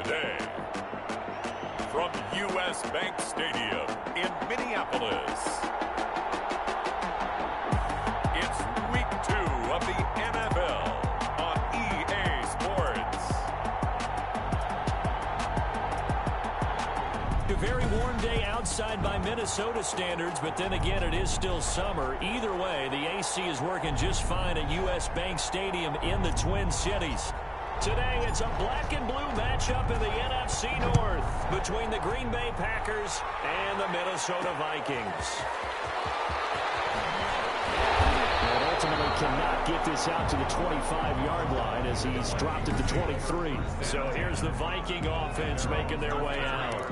today. From U.S. Bank Stadium in Minneapolis, it's Week 2 of the NFL on EA Sports. A very warm day outside by Minnesota standards, but then again, it is still summer. Either way, the AC is working just fine at U.S. Bank Stadium in the Twin Cities. Today, it's a black and blue matchup in the NFC North between the Green Bay Packers and the Minnesota Vikings. And ultimately cannot get this out to the 25-yard line as he's dropped it to 23. So here's the Viking offense making their way out.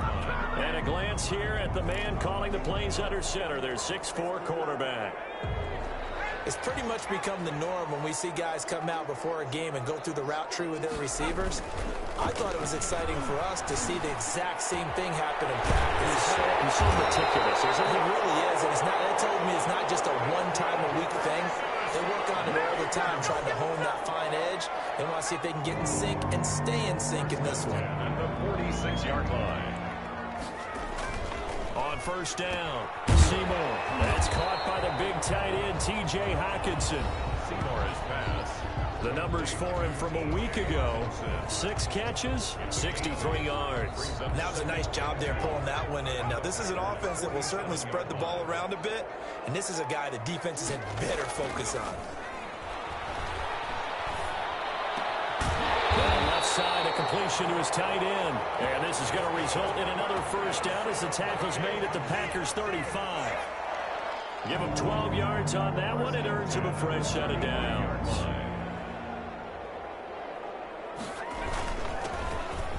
And a glance here at the man calling the plays under center, their 6'4" quarterback. It's pretty much become the norm when we see guys come out before a game and go through the route tree with their receivers. I thought it was exciting for us to see the exact same thing happen in practice. He's so meticulous, isn't he? He really is, and that told me it's not just a one-time-a-week thing. They work on it all the time, trying to hone that fine edge. They want to see if they can get in sync and stay in sync in this one. And the 46-yard line. On first down, Seymour. That's caught by the big tight end, T.J. Hockenson. Seymour's pass. The numbers for him from a week ago. 6 catches, 63 yards. That was a nice job there pulling that one in. Now, this is an offense that will certainly spread the ball around a bit, and this is a guy the defenses had better focus on. Side, a completion to his tight end. And this is going to result in another first down as the tackle's made at the Packers' 35. Give him 12 yards on that one. It earns him a fresh set of downs.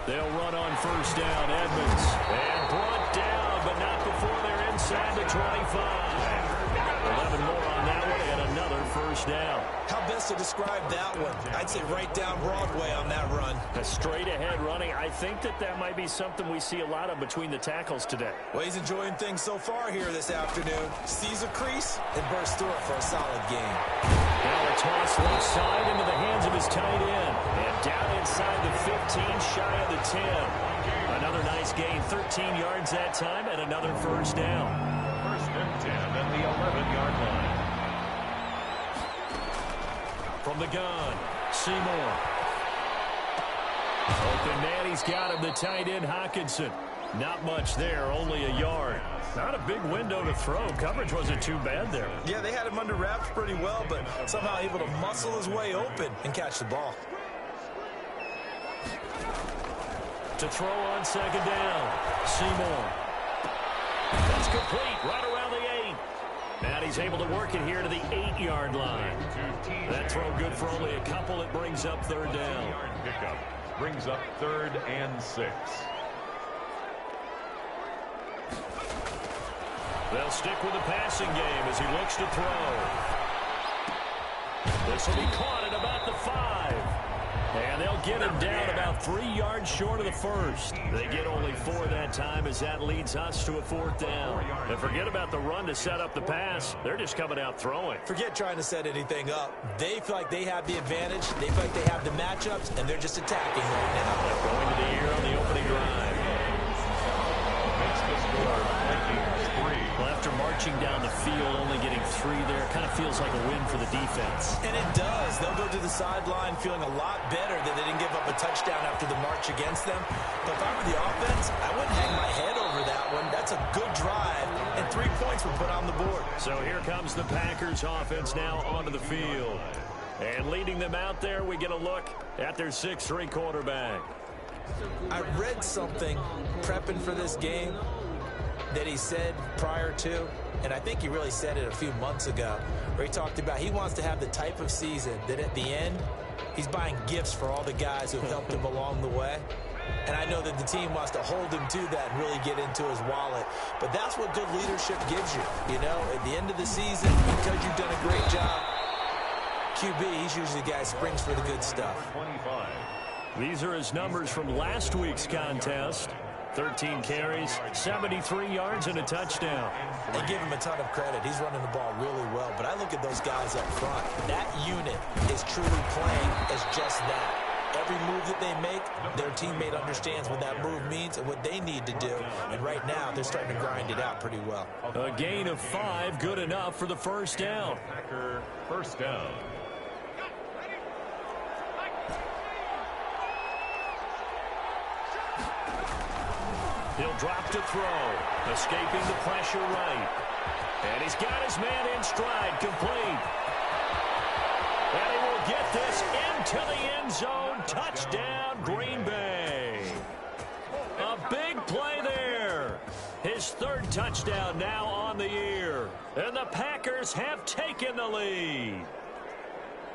They'll run on first down. Edmonds. And brought down, but not before they're inside the 25. 11 more on that one and another first down. How best to describe that one? I'd say right down Broadway on that run. A straight-ahead running. I think that might be something we see a lot of between the tackles today. Well, he's enjoying things so far here this afternoon. Sees a crease and bursts through it for a solid game. Now a toss left side into the hands of his tight end. And down inside the 15, shy of the 10. Another nice gain, 13 yards that time, and another first down. First and 10 at the 11-yard line. From the gun, Seymour. Open man, he's got him, the tight end, Hockenson. Not much there, only a yard. Not a big window to throw. Coverage wasn't too bad there. Yeah, they had him under wraps pretty well, but somehow able to muscle his way open and catch the ball. To throw on second down, Seymour. That's complete, right around the 8. And he's able to work it here to the 8-yard line. That throw good for only a couple. It brings up third down. Pickup brings up 3rd and 6. They'll stick with the passing game as he looks to throw. This will be caught at about the 5. And they'll get him down about 3 yards short of the first. They get only 4 that time as that leads us to a 4th down. And forget about the run to set up the pass. They're just coming out throwing. Forget trying to set anything up. They feel like they have the advantage. They feel like they have the matchups, and they're just attacking right now. Going to the year on the opening drive. Makes the score Vikings 3. Well, after marching down the field, only getting 3 there, it kind of feels like a win for the defense. And it does. They'll go to the sideline feeling a lot better that they didn't give up a touchdown after the march against them. But if I were the offense, I wouldn't hang my head over that one. That's a good drive, and 3 points were put on the board. So here comes the Packers offense now onto the field. And leading them out there, we get a look at their 6'3" quarterback. I read something prepping for this game that he said prior to, and I think he really said it a few months ago, where he talked about he wants to have the type of season that at the end, he's buying gifts for all the guys who have helped him along the way. And I know that the team wants to hold him to that and really get into his wallet. But that's what good leadership gives you. You know, at the end of the season, because you've done a great job, QB, he's usually the guy who springs for the good stuff. 25. These are his numbers from last week's contest. 13 carries, 73 yards, and a touchdown. They give him a ton of credit. He's running the ball really well. But I look at those guys up front. That unit is truly playing as just that. every move that they make, their teammate understands what that move means and what they need to do. And right now, they're starting to grind it out pretty well. A gain of 5, good enough for the first down. Packer first down. He'll drop to throw, escaping the pressure right. And he's got his man in stride, complete. And he will get this into the end zone. Touchdown, Green Bay. A big play there. His third touchdown now on the year. And the Packers have taken the lead.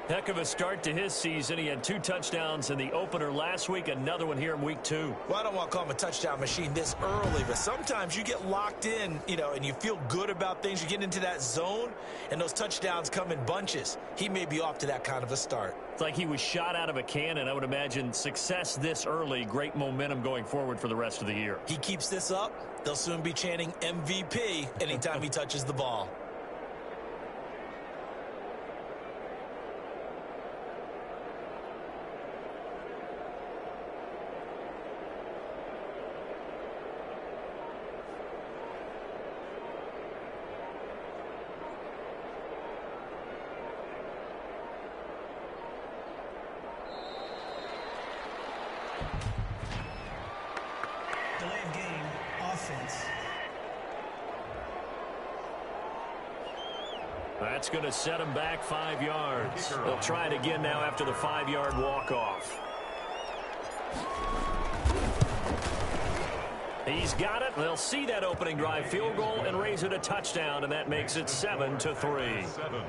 Heck of a start to his season. He had 2 touchdowns in the opener last week, another one here in week 2. Well, I don't want to call him a touchdown machine this early, but sometimes you get locked in, and you feel good about things. You get into that zone, and those touchdowns come in bunches. He may be off to that kind of a start. It's like he was shot out of a cannon. I would imagine success this early, great momentum going forward for the rest of the year. He keeps this up, they'll soon be chanting MVP anytime he touches the ball. Delayed game, offense. That's going to set him back 5 yards. They'll try it again now after the 5-yard walk-off. He's got it. They'll see that opening drive field goal and raise it a touchdown, and that makes it 7-3. 7.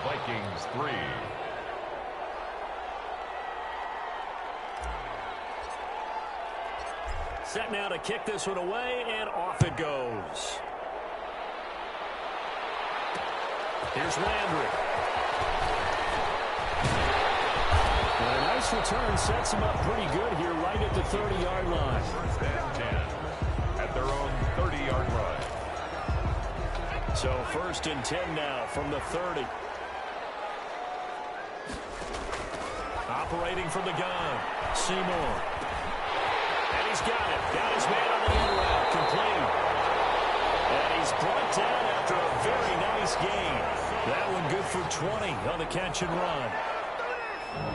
Vikings 3. Set now to kick this one away, and off it goes. Here's Landry. And a nice return sets him up pretty good here right at the 30-yard line. First and 10 at their own 30-yard line. So 1st and 10 now from the 30. Operating from the gun, Seymour. And he's got it. Got his man on the end route, complete. And he's brought down after a very nice gain. That one good for 20 on the catch and run.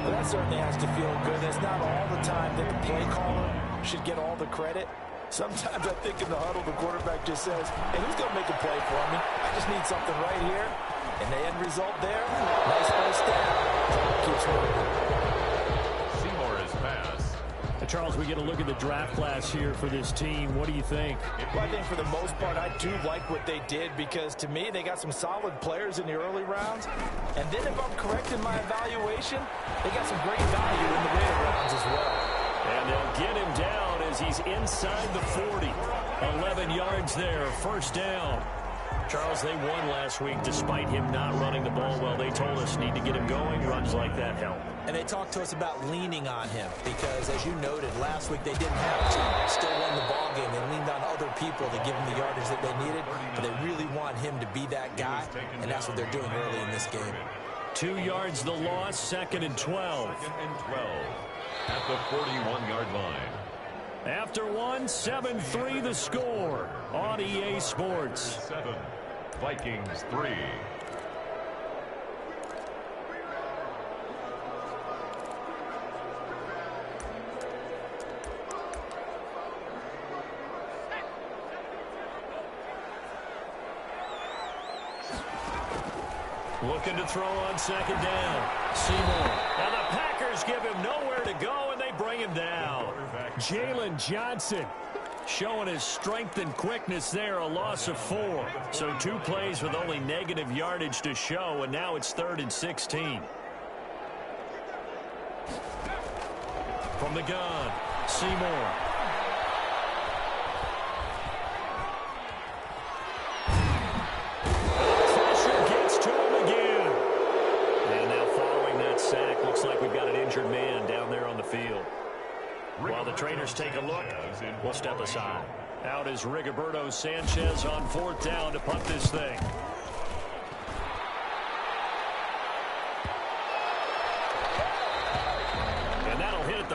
Well, that certainly has to feel good. That's not all the time that the play caller should get all the credit. Sometimes I think in the huddle, the quarterback just says, hey, who's going to make a play for me? I just need something right here. And the end result there, nice first down. Keeps moving. Seymour is pass. Charles, we get a look at the draft class here for this team. What do you think? Well, I think for the most part, I do like what they did because, to me, they got some solid players in the early rounds. And then if I'm correct in my evaluation, they got some great value in the later rounds as well. And they'll get him down as he's inside the 40. 11 yards there, first down. Charles, they won last week despite him not running the ball well. They told us need to get him going. Runs like that help. And they talked to us about leaning on him because, as you noted, last week they didn't have to. Still won the ball game. They leaned on other people to give them the yardage that they needed. But they really want him to be that guy, and that's what they're doing early in this game. 2 yards the loss, 2nd and 12. 2nd and 12 at the 41-yard line. After one, 7-3 the score on EA Sports. 7. Vikings 3. Looking to throw on 2nd down. Seymour. And the Packers give him nowhere to go, and they bring him down. Jalen Johnson showing his strength and quickness there, a loss of 4. So 2 plays with only negative yardage to show, and now it's 3rd and 16. From the gun, Seymour. Pressure gets to him again. And now following that sack, looks like we've got an injured man down there on the field. While the trainers take a look, we'll step aside. Out is Rigoberto Sanchez on 4th down to punt this thing. And that'll hit at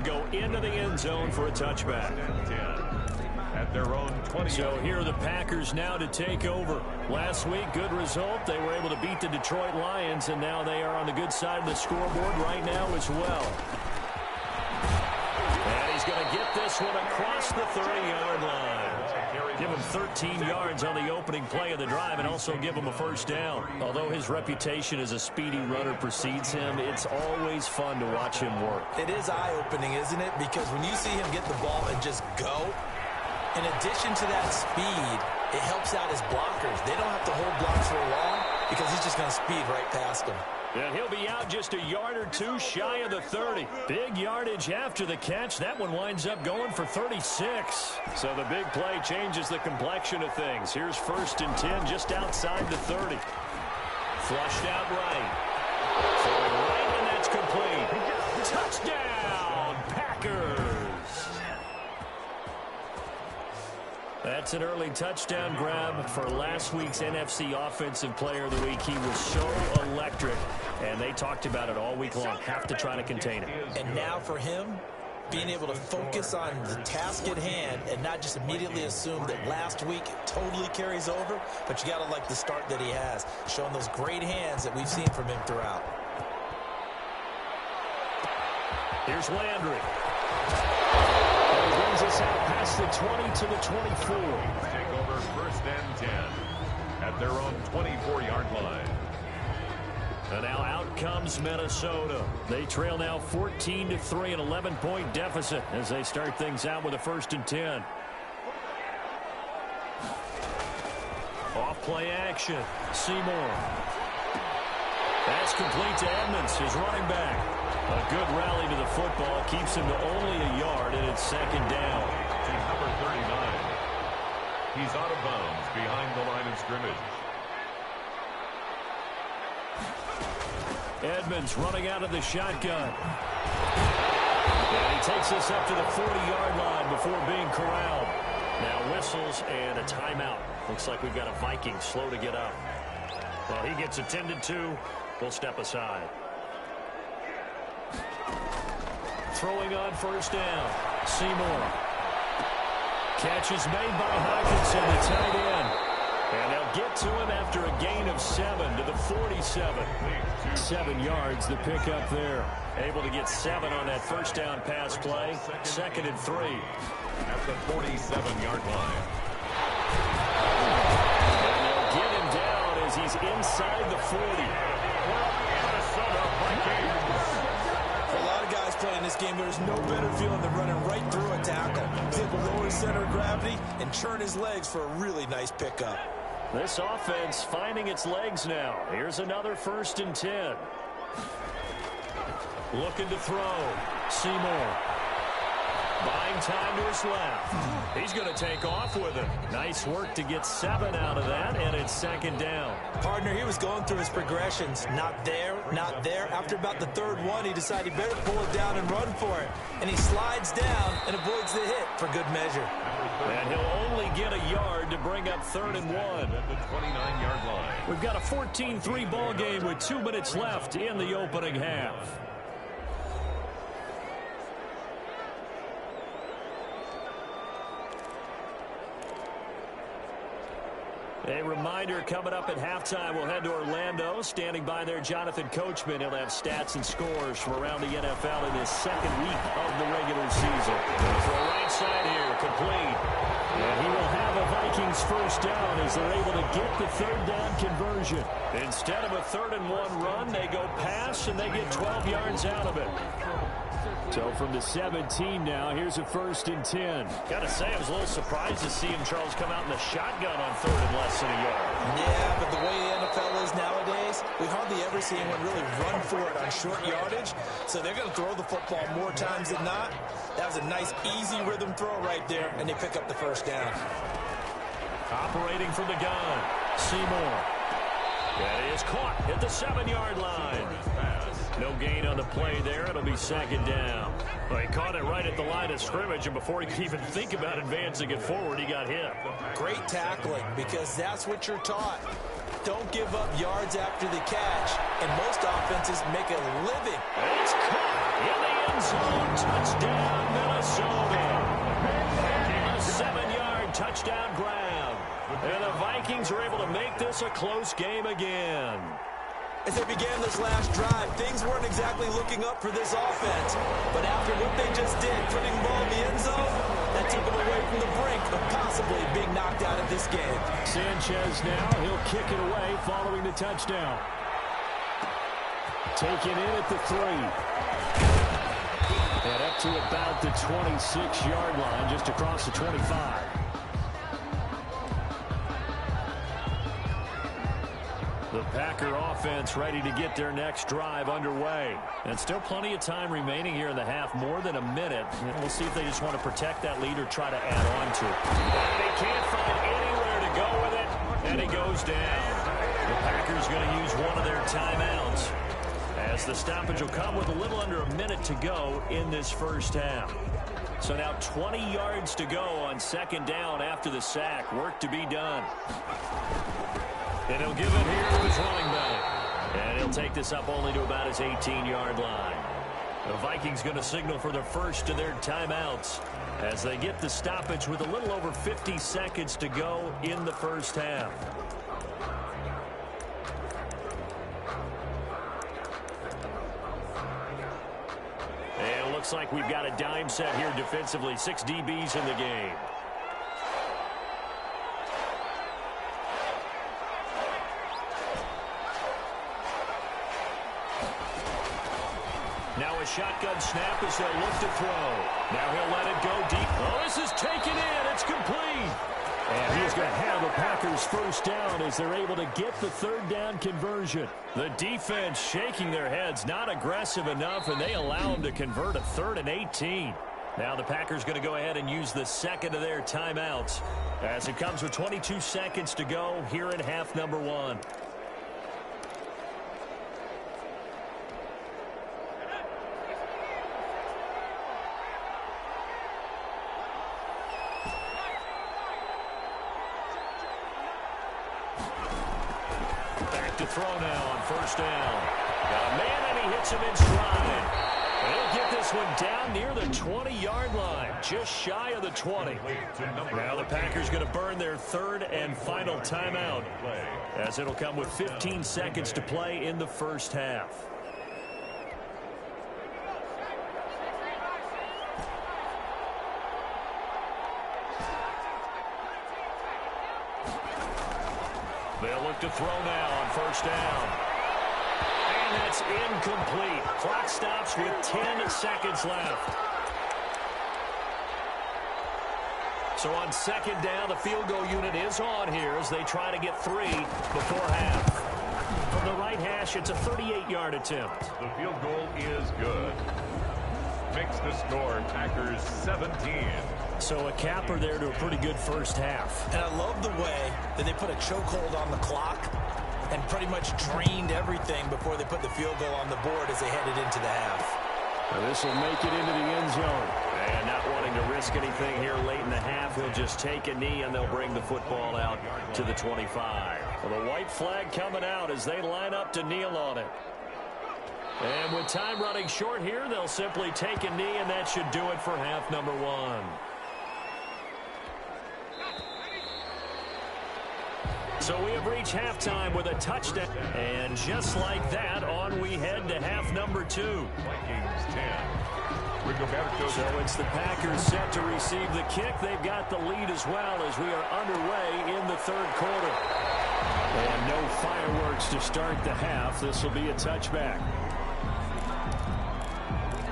go into the end zone for a touchback. At their own 20. So here are the Packers now to take over. Last week, good result. They were able to beat the Detroit Lions, and now they are on the good side of the scoreboard right now as well. And he's going to get this one across the 30-yard line. Give him 13 yards on the opening play of the drive and also give him a first down. Although his reputation as a speedy runner precedes him, it's always fun to watch him work. It is eye-opening, isn't it? Because when you see him get the ball and just go, in addition to that speed, it helps out his blockers. They don't have to hold blocks for long because he's just going to speed right past them. And he'll be out just a yard or two shy of the 30. Big yardage after the catch. That one winds up going for 36. So the big play changes the complexion of things. Here's 1st and 10 just outside the 30. Flushed out right. Throwing right, and that's complete. Touchdown, Packers. That's an early touchdown grab for last week's NFC Offensive Player of the Week. He was so electric, and they talked about it all week long. Have to try to contain it. And now for him, being able to focus on the task at hand and not just immediately assume that last week totally carries over, but you got to like the start that he has, showing those great hands that we've seen from him throughout. Here's Landry. He brings us out past the 20 to the 24. Take over 1st and 10 at their own 24-yard line. And now out comes Minnesota. They trail now 14-3, an 11-point deficit as they start things out with a 1st and 10. Off play action. Seymour. That's complete to Edmonds, his running back. A good rally to the football keeps him to only a yard, and it's 2nd down. To number 39. He's out of bounds behind the line of scrimmage. Edmonds running out of the shotgun. And he takes us up to the 40-yard line before being corralled. Now whistles and a timeout. Looks like we've got a Viking slow to get up. Well, he gets attended to. We'll step aside. Throwing on 1st down. Seymour. Catch is made by Hockenson, the tight end. And they'll get to him after a gain of 7 to the 47. 7 yards, the pickup there. Able to get 7 on that 1st down pass play. 2nd and 3. At the 47-yard line. And they'll get him down as he's inside the 40. Minnesota Vikings. For a lot of guys playing this game, there's no better feeling than running right through a tackle. He's able to lower his center of gravity and churn his legs for a really nice pickup. This offense finding its legs now. Here's another 1st and 10. Looking to throw. Seymour. Buying time to his left. He's going to take off with it. Nice work to get 7 out of that, and it's 2nd down. Partner, he was going through his progressions. Not there, not there. After about the 3rd one, he decided he better pull it down and run for it. And he slides down and avoids the hit for good measure. And he'll only get a yard to bring up 3rd and 1. At the 29-yard line. We've got a 14-3 ball game with 2 minutes left in the opening half. A reminder, coming up at halftime, we'll head to Orlando. Standing by there, Jonathan Coachman. He'll have stats and scores from around the NFL in this 2nd week of the regular season. For a right side here, complete. And he will have a Vikings 1st down as they're able to get the 3rd down conversion. Instead of a 3rd and 1 run, they go pass, and they get 12 yards out of it. So from the 17 now, here's a 1st and 10. Got to say, I was a little surprised to see him, Charles, come out in the shotgun on 3rd and less than a yard. Yeah, but the way the NFL is nowadays, we hardly ever see anyone really run for it on short yardage. So they're going to throw the football more times than not. That was a nice, easy rhythm throw right there, and they pick up the 1st down. Operating from the gun, Seymour. That is caught at the 7-yard line. No gain on the play there. It'll be 2nd down. Well, he caught it right at the line of scrimmage, and before he could even think about advancing it forward, he got hit. Great tackling, because that's what you're taught. Don't give up yards after the catch, and most offenses make a living. And it's caught in the end zone. Touchdown. Vikings are able to make this a close game again. As they began this last drive, things weren't exactly looking up for this offense. But after what they just did, putting the ball in the end zone, that took them away from the brink of possibly being knocked out of this game. Sanchez now, he'll kick it away following the touchdown. Taken in at the 3. And up to about the 26-yard line, just across the 25. The Packer offense ready to get their next drive underway. And still plenty of time remaining here in the half, more than a minute. And we'll see if they just want to protect that lead or try to add on to it. And they can't find anywhere to go with it. And he goes down. The Packers going to use one of their timeouts, as the stoppage will come with a little under a minute to go in this first half. So now 20 yards to go on second down after the sack. Work to be done. And he'll give it here to his running back. And he'll take this up only to about his 18-yard line. The Vikings going to signal for the first of their timeouts as they get the stoppage with a little over 50 seconds to go in the first half. And it looks like we've got a dime set here defensively. 6 DBs in the game. Now a shotgun snap as they'll look to throw. Now he'll let it go deep. Oh, this is taken in. It's complete. And he's going to have the Packers first down as they're able to get the third down conversion. The defense shaking their heads, not aggressive enough, and they allow them to convert a 3rd and 18. Now the Packers going to go ahead and use the second of their timeouts as it comes with 22 seconds to go here in half number 1. To throw now on first down. Got a man, and he hits him in stride. He'll get this one down near the 20-yard line, just shy of the 20. Now the Packers going to burn their third and final timeout, as it'll come with 15 seconds to play in the first half. They'll look to throw now on first down. And that's incomplete. Clock stops with 10 seconds left. So on second down, the field goal unit is on here as they try to get 3 before half. From the right hash, it's a 38-yard attempt. The field goal is good. Makes the score Packers 17. So a capper there to a pretty good first half. And I love the way that they put a chokehold on the clock and pretty much drained everything before they put the field goal on the board as they headed into the half. Now this will make it into the end zone. And not wanting to risk anything here late in the half, he'll just take a knee and they'll bring the football out to the 25. Well, the white flag coming out as they line up to kneel on it. And with time running short here, they'll simply take a knee, and that should do it for half number 1. So we have reached halftime with a touchdown. And just like that, on we head to half number 2. Vikings 10. So it's the Packers set to receive the kick. They've got the lead as well as we are underway in the third quarter. And no fireworks to start the half. This will be a touchback.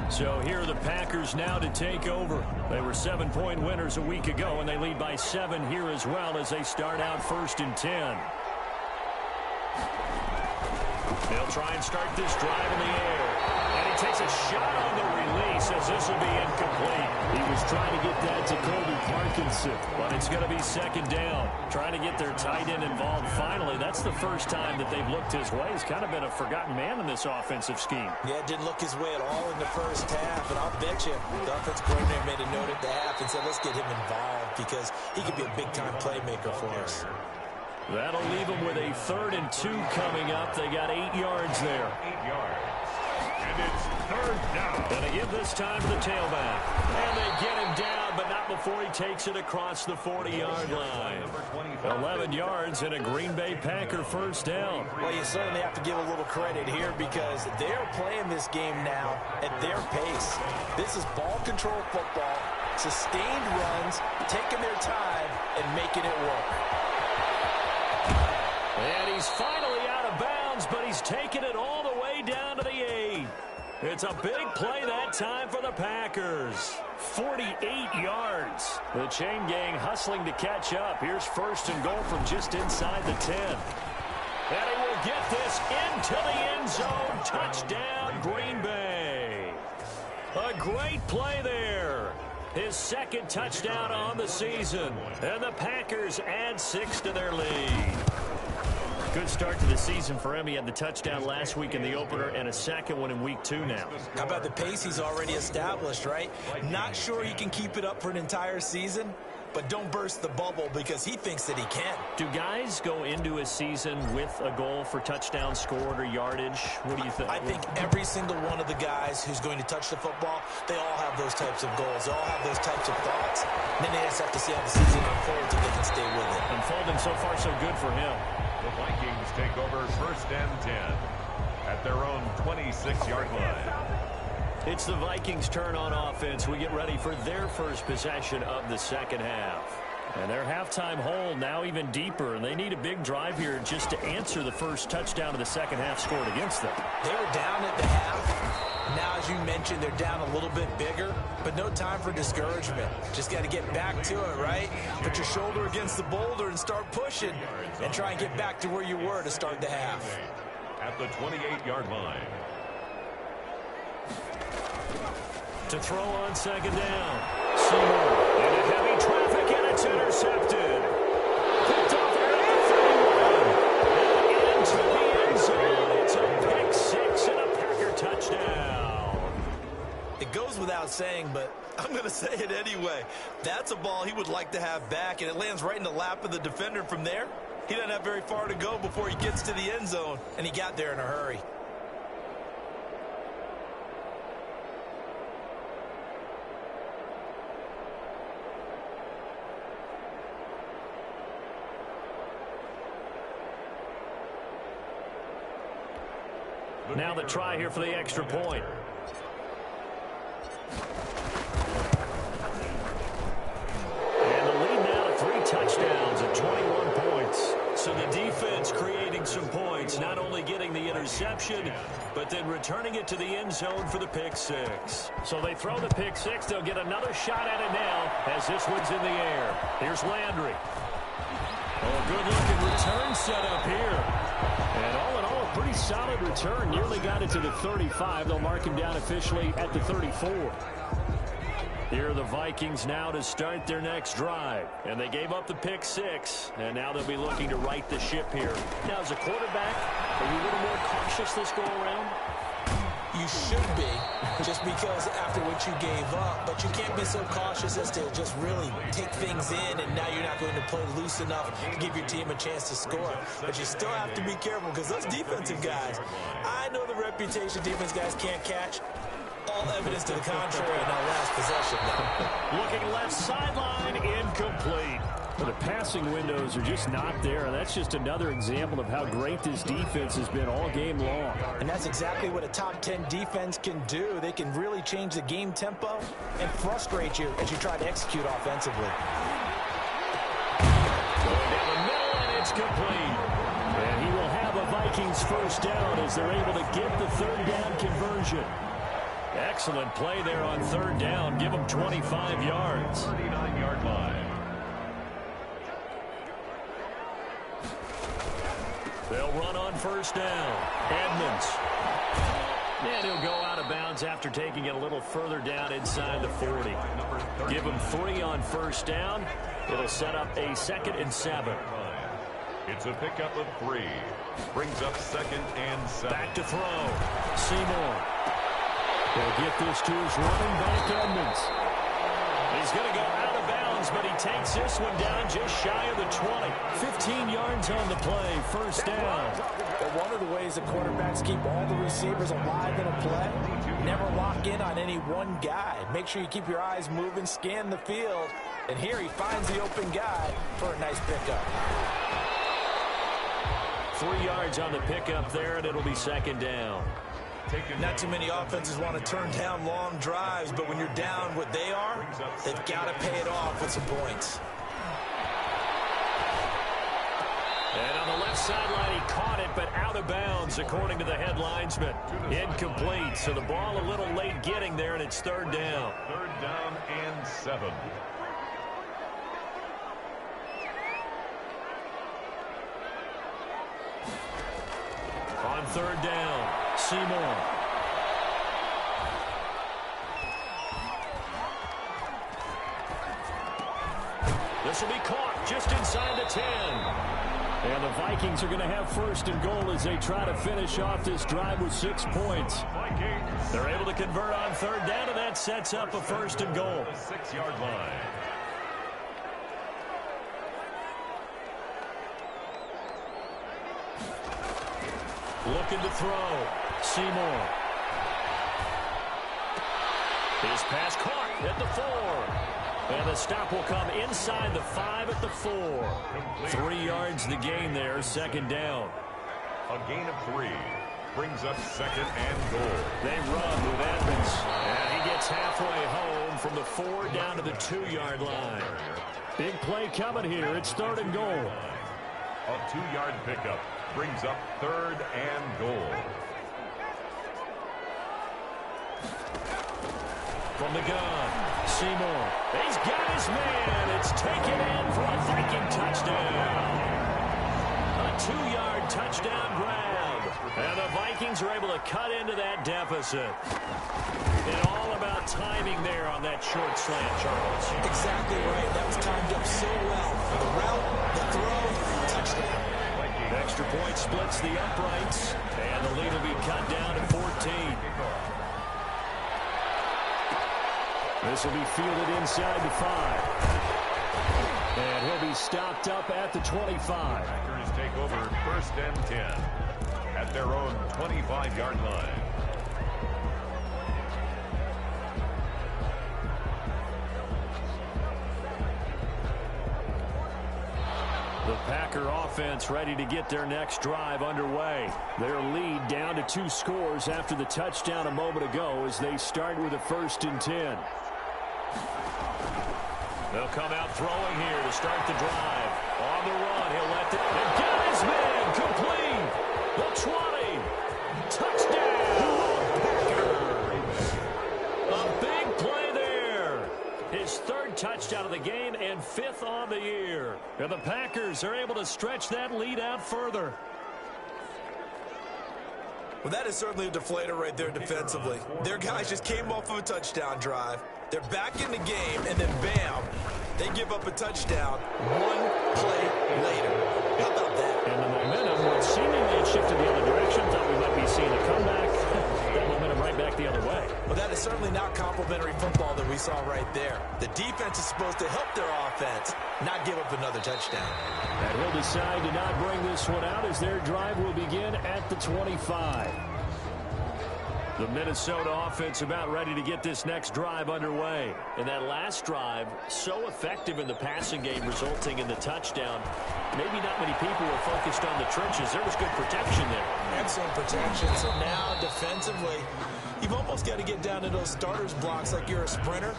So here are the Packers now to take over. They were 7-point winners a week ago, and they lead by 7 here as well as they start out 1st and 10. They'll try and start this drive in the air. And he takes a shot on the release as this will be incomplete. He was trying to get that to Colby Parkinson, but it's going to be second down. Trying to get their tight end involved finally. That's the first time that they've looked his way. He's kind of been a forgotten man in this offensive scheme. Yeah, it didn't look his way at all in the first half, and I'll bet you the offensive coordinator made a note at the half and said, let's get him involved because he could be a big-time playmaker for us. That'll leave them with a 3rd and 2 coming up. They got 8 yards there. 8 yards. And it's 3rd down. Gonna give this time to the tailback. And they get him down, but not before he takes it across the 40-yard line. 11 yards and a Green Bay Packer first down. Well, you certainly have to give a little credit here because they're playing this game now at their pace. This is ball control football, sustained runs, taking their time and making it work. And he's finally out of bounds, but he's taken it all the way down to the 8. It's a big play that time for the Packers. 48 yards. The chain gang hustling to catch up. Here's first and goal from just inside the 10. And he will get this into the end zone. Touchdown, Green Bay. A great play there. His second touchdown on the season. And the Packers add 6 to their lead. Good start to the season for him. He had the touchdown last week in the opener and a second one in week 2 now. How about the pace he's already established, right? Not sure he can keep it up for an entire season, but don't burst the bubble because he thinks that he can. Do guys go into a season with a goal for touchdown scored or yardage? What do you think? I think every single one of the guys who's going to touch the football, they all have those types of goals. They all have those types of thoughts. And then they just have to see how the season unfolds if they can stay with it. Unfolding so far so good for him. The Vikings take over first and 10 at their own 26-yard line. It's the Vikings' turn on offense. We get ready for their first possession of the second half. And their halftime hole now even deeper. And they need a big drive here just to answer the first touchdown of the second half scored against them. They were down at the half. Now, as you mentioned, they're down a little bit bigger, but no time for discouragement. Just got to get back to it, right? Put your shoulder against the boulder and start pushing and try and get back to where you were to start the half. At the 28-yard line. To throw on second down. Seymour into heavy traffic, and it's intercepted. Picked off at 31. And into the end zone. It's a pick 6 and a Packer touchdown. It goes without saying, but I'm going to say it anyway. That's a ball he would like to have back, and it lands right in the lap of the defender from there. He doesn't have very far to go before he gets to the end zone, and he got there in a hurry. Now the try here for the extra point. And the lead now to 3 touchdowns at 21 points. So the defense creating some points, not only getting the interception, but then returning it to the end zone for the pick 6. So they throw the pick 6. They'll get another shot at it now as this one's in the air. Here's Landry. Oh, good-looking return set up here. And all in all, a pretty solid return. Nearly got it to the 35. They'll mark him down officially at the 34. Here are the Vikings now to start their next drive. And they gave up the pick 6. And now they'll be looking to right the ship here. Now, as a quarterback, are you a little more cautious this go-around? You should be, just because after what you gave up. But you can't be so cautious as to just really take things in, and now you're not going to play loose enough to give your team a chance to score. But you still have to be careful because those defensive guys, I know the reputation defense guys can't catch. All evidence to the contrary in our last possession now. Looking left sideline, incomplete. Well, the passing windows are just not there, and that's just another example of how great this defense has been all game long. And that's exactly what a top 10 defense can do. They can really change the game tempo and frustrate you as you try to execute offensively. Going down the middle, and it's complete. And he will have a Vikings first down as they're able to get the third down conversion. Excellent play there on third down. Give them 25 yards. 39-yard line. They'll run on first down. Edmonds. And he'll go out of bounds after taking it a little further down inside the 40. Give him 3 on first down. It'll set up a 2nd and 7. It's a pickup of 3. Brings up 2nd and 7. Back to throw. Seymour. They'll get this to his running back, Edmonds. He's going to go out of bounds, but he takes this one down just shy of the 20. 15 yards on the play, first down. one of the ways the quarterbacks keep all the receivers alive in a play. Never lock in on any one guy. Make sure you keep your eyes moving, scan the field. And here he finds the open guy for a nice pickup. 3 yards on the pickup there, and it'll be second down. Not too many offenses want to turn down long drives, but when you're down what they are, they've got to pay it off with some points. And on the left sideline, he caught it, but out of bounds, according to the head linesman. Incomplete, so the ball a little late getting there, and it's third down. Third down and 7. On third down, Seymour. This will be caught just inside the 10. And the Vikings are going to have first and goal as they try to finish off this drive with 6 points. They're able to convert on third down, and that sets up a first and goal. 6-yard line. Looking to throw. Seymour. His pass caught at the 4. And the stop will come inside the 5 at the 4. 3 yards the gain there, second down. A gain of 3 brings up second and goal. They run with Edmonds. And he gets halfway home from the 4 down to the 2-yard line. Big play coming here. It's third and goal. A 2-yard pickup brings up third and goal. From the gun, Seymour. He's got his man. It's taken in for a Viking touchdown. A 2-yard touchdown grab. And the Vikings are able to cut into that deficit. And all about timing there on that short slant, Charles. Exactly right. That was timed up so well. The route, the throw, touchdown. Extra point splits the uprights. And the lead will be cut down to 14. This will be fielded inside the 5. And he'll be stopped up at the 25. Packers take over first and 10 at their own 25-yard line. The Packer offense ready to get their next drive underway. Their lead down to 2 scores after the touchdown a moment ago as they start with a first and 10. They'll come out throwing here to start the drive. On the run, he'll let it. And got his man complete. The 20. Touchdown, Packers. A big play there. His 3rd touchdown of the game and 5th on the year. And the Packers are able to stretch that lead out further. Well, that is certainly a deflator right there defensively. Their guys just came off of a touchdown drive. They're back in the game, and then bam, they give up a touchdown 1 play later. How about that? And the momentum, which seemingly had shifted the other direction, thought we might be seeing a comeback. That momentum right back the other way. Well, that is certainly not complimentary football that we saw right there. The defense is supposed to help their offense, not give up another touchdown. And he'll decide to not bring this one out as their drive will begin at the 25. The Minnesota offense about ready to get this next drive underway. And that last drive, so effective in the passing game, resulting in the touchdown. Maybe not many people were focused on the trenches. There was good protection there. Excellent protection. So now, defensively, you've almost got to get down to those starters blocks like you're a sprinter.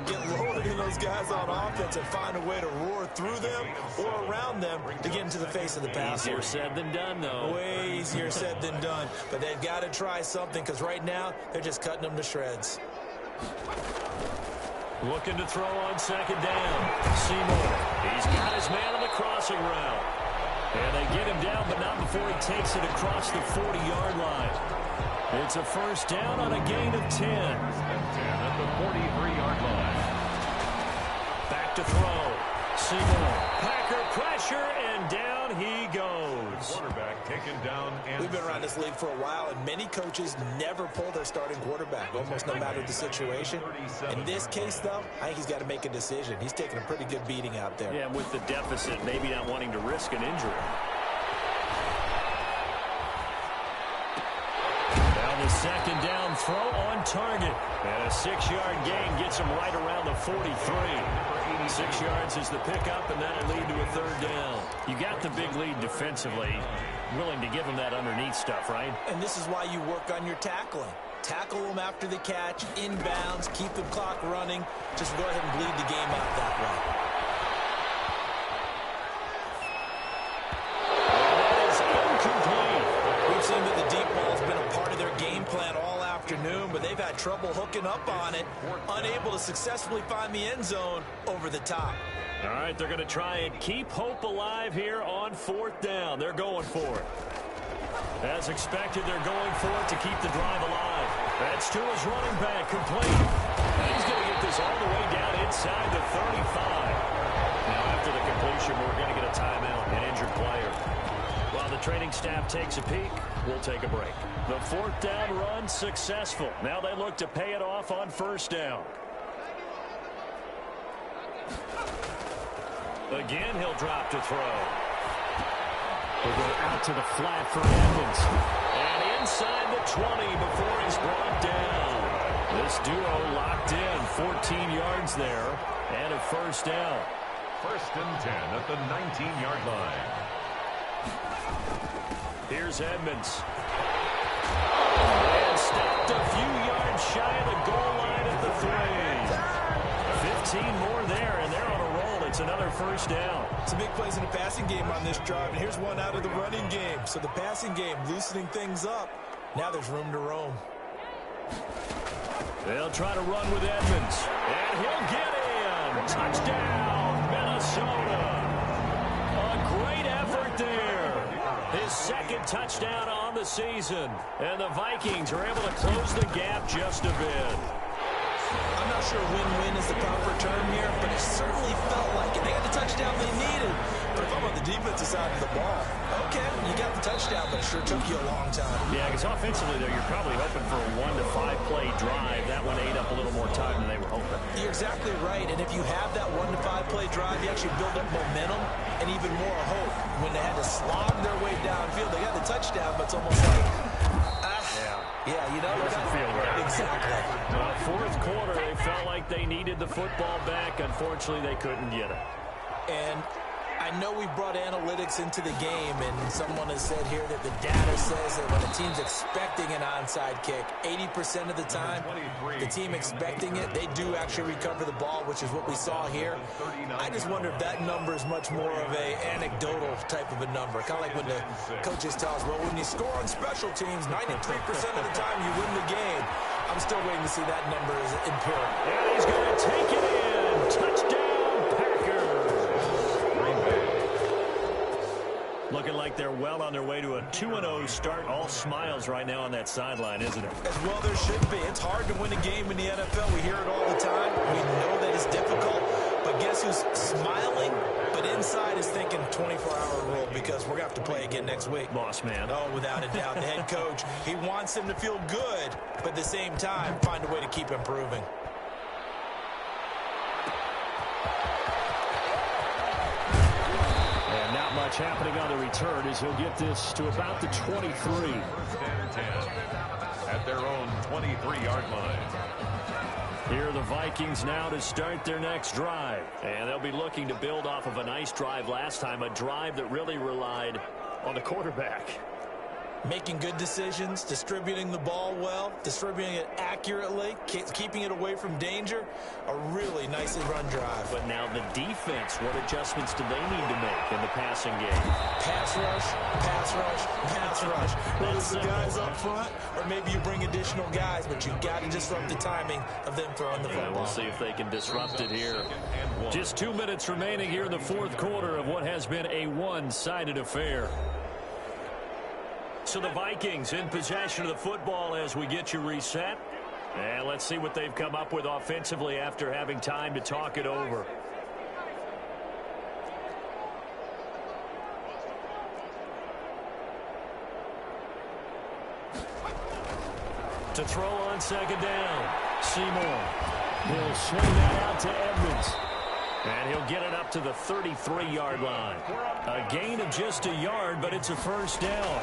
Get loaded in those guys on offense and find a way to roar through them or around them to get into the face of the passer. Easier said than done, though. Way easier said than done. But they've got to try something because right now they're just cutting them to shreds. Looking to throw on second down. Seymour. He's got his man on the crossing route. And they get him down, but not before he takes it across the 40-yard line. It's a first down on a gain of 10. At the 43-yard line. Back to throw. Seymour. Packer pressure, and down he goes. Quarterback taken down. And we've been around this league for a while, and many coaches never pull their starting quarterback, almost no matter the situation. In this case, though, I think he's got to make a decision. He's taking a pretty good beating out there. Yeah, with the deficit, maybe not wanting to risk an injury. second down throw on target. And a 6-yard gain gets him right around the 43. 6 yards is the pickup, and that'll lead to a third down. You got the big lead defensively. Willing to give him that underneath stuff, right? And this is why you work on your tackling. Tackle them after the catch, inbounds, keep the clock running. Just go ahead and bleed the game out that way. We've seen that the deep ball has been a part of their game plan all afternoon, but they've had trouble hooking up on it, unable to successfully find the end zone over the top. All right, they're going to try and keep hope alive here on 4th down. They're going for it. As expected, they're going for it to keep the drive alive. That's to his running back, complete. And he's going to get this all the way down inside the 35. Now, after the completion, we're going to get a timeout, an injured player. While the training staff takes a peek, we'll take a break. The 4th down run successful. Now they look to pay it off on 1st down. Again, he'll drop to throw. We'll go out to the flat for Evans. And inside the 20 before he's brought down. This duo locked in, 14 yards there, and a 1st down. 1st and 10 at the 19-yard line. Here's Edmonds. And stopped a few yards shy of the goal line at the 3. 15 more there, and they're on a roll. It's another 1st down. Some big plays in the passing game on this drive, and here's one out of the running game. So the passing game loosening things up. Now there's room to roam. They'll try to run with Edmonds, and he'll get in. Touchdown, Minnesota. A great effort there. His 2nd touchdown on the season. And the Vikings are able to close the gap just a bit. I'm not sure win-win is the proper term here, but it certainly felt like it. They got the touchdown they needed. But if I'm on the defensive side of the ball, okay, you got the touchdown, but it sure took you a long time. Yeah, because offensively, though, you're probably hoping for a 1 to 5 play drive. That one ate up a little more time than they were hoping. You're exactly right, and if you have that 1 to 5 play drive, you actually build up momentum and even more hope. When they had to slog their way downfield, they got the touchdown, but it's almost like, yeah, you know, it doesn't feel right. Exactly. 4th quarter, they felt like they needed the football back. Unfortunately, they couldn't get it. And I know we brought analytics into the game, and someone has said here that the data says that when a team's expecting an onside kick, 80% of the time, the team expecting it, they do actually recover the ball, which is what we saw here. I just wonder if that number is much more of a anecdotal type of a number. Kind of like when the coaches tell us, well, when you score on special teams, 93% of the time you win the game. I'm still waiting to see that number as empirical. And he's going to take it in. Touchdown, Packers. Looking like they're well on their way to a 2-0 start. All smiles right now on that sideline, isn't it? As well there should be. It's hard to win a game in the NFL. We hear it all the time. We know that it's difficult. But guess who's smiling? But inside is thinking 24-hour rule because we're going to have to play again next week. Boss man. Oh, without a doubt. The head coach, he wants them to feel good, but at the same time, find a way to keep improving. Much happening on the return as he'll get this to about the 23. 1st and 10 at their own 23-yard line. Here are the Vikings now to start their next drive. And they'll be looking to build off of a nice drive last time, a drive that really relied on the quarterback. Making good decisions, distributing the ball well, distributing it accurately, keeping it away from danger. A really nicely run drive. But now the defense, what adjustments do they need to make in the passing game? Pass rush, pass rush, pass rush. Whether it's the guys up front or maybe you bring additional guys, but you've got to disrupt the timing of them throwing the football. We'll see if they can disrupt it here. Just 2 minutes remaining here in the 4th quarter of what has been a one-sided affair. So the Vikings in possession of the football as we get you reset. And let's see what they've come up with offensively after having time to talk it over. To throw on 2nd down. Seymour. He'll swing that out to Edmonds. And he'll get it up to the 33-yard line. A gain of just a yard, but it's a 1st down.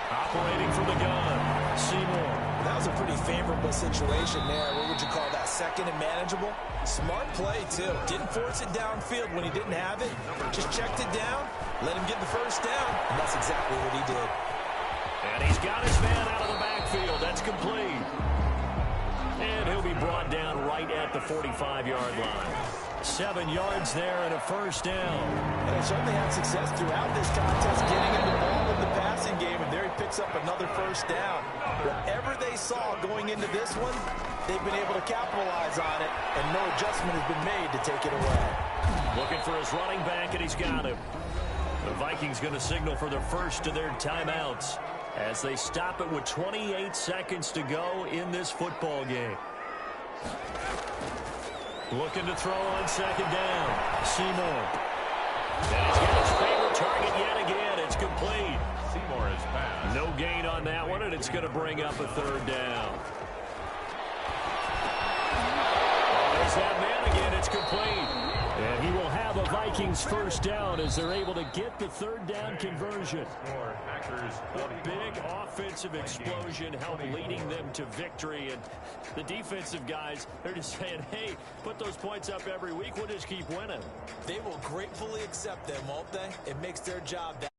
Operating from the gun, Seymour. That was a pretty favorable situation there. What would you call that? Second and manageable? Smart play, too. Didn't force it downfield when he didn't have it. Just checked it down, let him get the first down, and that's exactly what he did. And he's got his man out of the backfield. That's complete. And he'll be brought down right at the 45-yard line. 7 yards there and a first down. And they certainly had success throughout this contest getting him the ball in the passing game, and there he picks up another first down. Whatever they saw going into this one, they've been able to capitalize on it, and no adjustment has been made to take it away. Looking for his running back, and he's got him. The Vikings going to signal for the first of their timeouts as they stop it with 28 seconds to go in this football game. Looking to throw on second down. Seymour. And he's got his favorite target yet again. It's complete. Seymour is passed. No gain on that one, and it's going to bring up a third down. There's that man again. It's complete. And he will have a Vikings first down as they're able to get the third down conversion. A big offensive explosion helped leading them to victory. And the defensive guys, they're just saying, hey, put those points up every week. We'll just keep winning. They will gratefully accept them, won't they? It makes their job that